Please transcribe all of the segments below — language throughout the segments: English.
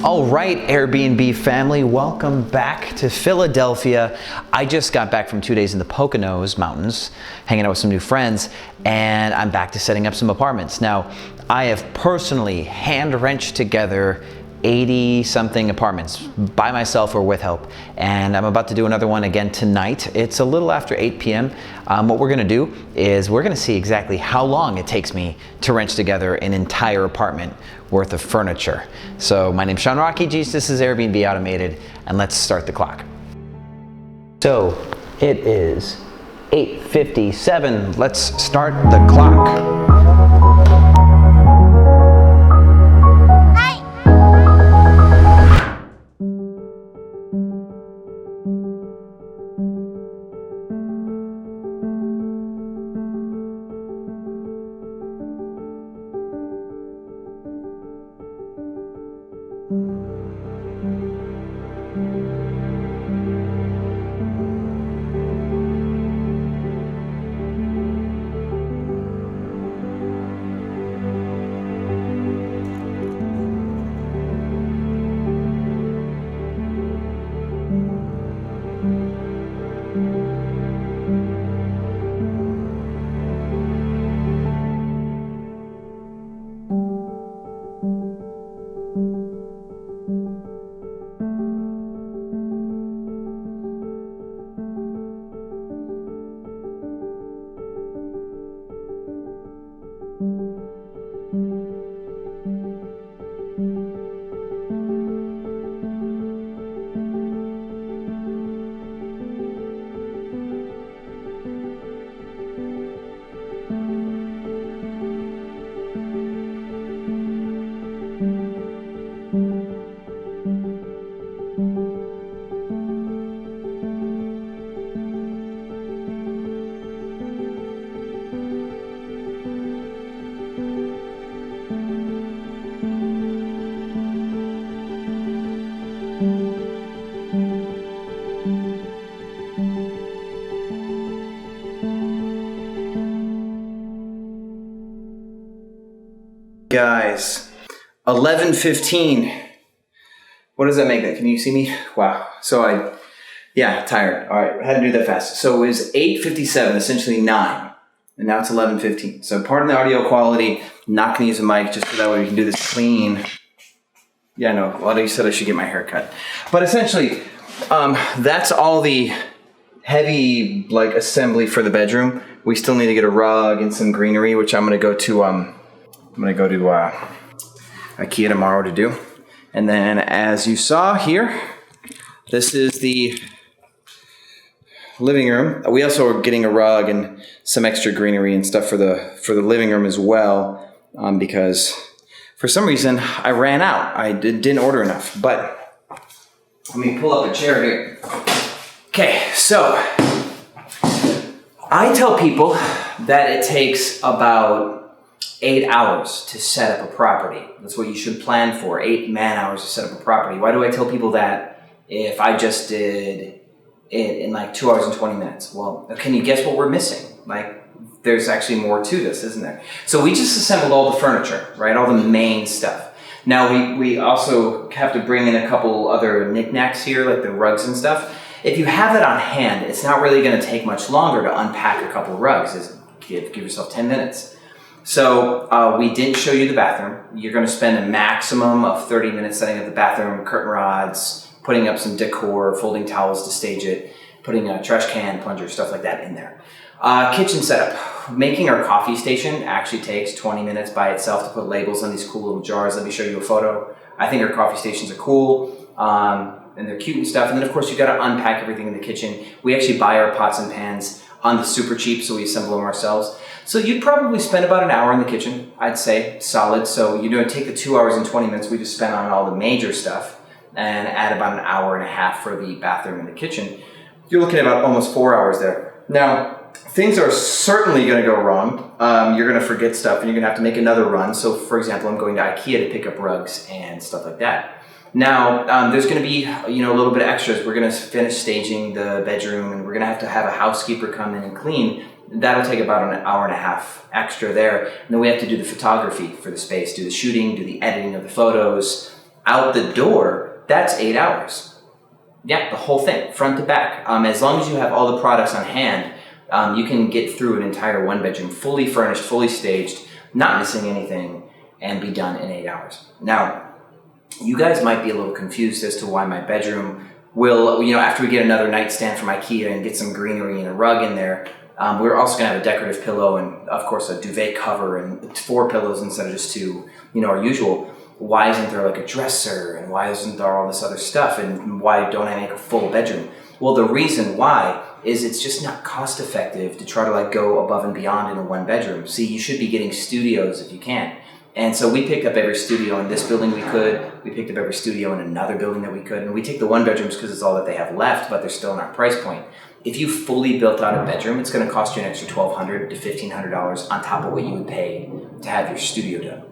All right, Airbnb family, welcome back to Philadelphia. I just got back from 2 days in the Poconos Mountains, hanging out with some new friends, and I'm back to setting up some apartments. Now, I have personally hand-wrenched together 80-something apartments by myself or with help, and I'm about to do another one again tonight. It's a little after 8 p.m. What we're gonna do is we're gonna see exactly how long it takes me to wrench together an entire apartment worth of furniture. So my name's Rakidzich, this is Airbnb Automated, and let's start the clock. So it is 8:57. Let's start the clock. Guys, 11:15. What does that make that? Can you see me? Wow. So tired. All right, I had to do that fast. So it was 8:57, essentially 9, and now it's 11:15. So pardon the audio quality. I'm not gonna use a mic just so that way we can do this clean. Yeah, no, a lot of you said I should get my hair cut. But essentially, that's all the heavy assembly for the bedroom. We still need to get a rug and some greenery, which I'm gonna go to IKEA tomorrow to do. And then as you saw here, this is the living room. We also are getting a rug and some extra greenery and stuff for the living room as well, because for some reason I ran out. I didn't order enough, but let me pull up a chair here. Okay, so I tell people that it takes about 8 hours to set up a property. That's what you should plan for, 8 man hours to set up a property. Why do I tell people that if I just did it in 2 hours and 20 minutes? Well, can you guess what we're missing? There's actually more to this, isn't there? So we just assembled all the furniture, right? All the main stuff. Now we also have to bring in a couple other knickknacks here, like the rugs and stuff. If you have that on hand, it's not really gonna take much longer to unpack a couple rugs. Give yourself 10 minutes. So we didn't show you the bathroom. You're going to spend a maximum of 30 minutes setting up the bathroom, curtain rods, putting up some decor, folding towels to stage it, putting a trash can, plunger, stuff like that in there. Kitchen setup. Making our coffee station actually takes 20 minutes by itself to put labels on these cool little jars. Let me show you a photo. I think our coffee stations are cool. And they're cute and stuff. And then of course you got to unpack everything in the kitchen. We actually buy our pots and pans on the super cheap, so we assemble them ourselves. So you'd probably spend about an hour in the kitchen, I'd say, solid. So you're going to take the 2 hours and 20 minutes we just spent on all the major stuff and add about an hour and a half for the bathroom and the kitchen. You're looking at about almost 4 hours there. Now, things are certainly going to go wrong. You're going to forget stuff and you're going to have to make another run. So for example, I'm going to IKEA to pick up rugs and stuff like that. Now, there's going to be, a little bit of extras. We're going to finish staging the bedroom and we're going to have a housekeeper come in and clean. That'll take about an hour and a half extra there. And then we have to do the photography for the space, do the shooting, do the editing of the photos, Out the door, that's 8 hours. Yeah, the whole thing, front to back. As long as you have all the products on hand, you can get through an entire one bedroom, fully furnished, fully staged, not missing anything, and be done in 8 hours. Now, you guys might be a little confused as to why my bedroom will, after we get another nightstand from IKEA and get some greenery and a rug in there, we're also going to have a decorative pillow and, of course, a duvet cover and 4 pillows instead of just 2, our usual. Why isn't there like a dresser, and why isn't there all this other stuff, and why don't I make a full bedroom? Well, the reason why is it's just not cost effective to try to like go above and beyond in a one bedroom. See, you should be getting studios if you can. And so we picked up every studio in this building we could. We picked up every studio in another building that we could. And we take the one bedrooms because it's all that they have left, but they're still in our price point. If you fully built out a bedroom, it's going to cost you an extra $1,200 to $1,500 on top of what you would pay to have your studio done.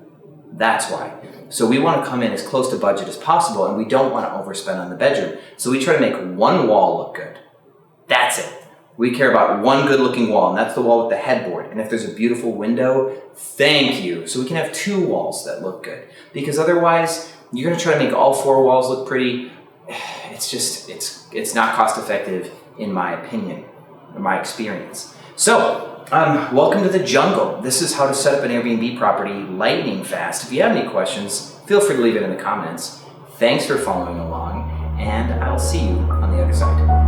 That's why. So we want to come in as close to budget as possible, and we don't want to overspend on the bedroom. So we try to make one wall look good. That's it. We care about one good looking wall, and that's the wall with the headboard. And if there's a beautiful window, thank you. So we can have 2 walls that look good. Because otherwise, you're going to try to make all 4 walls look pretty. It's not cost effective in my opinion, in my experience. So, welcome to the jungle. This is how to set up an Airbnb property lightning fast. If you have any questions, feel free to leave it in the comments. Thanks for following along, and I'll see you on the other side.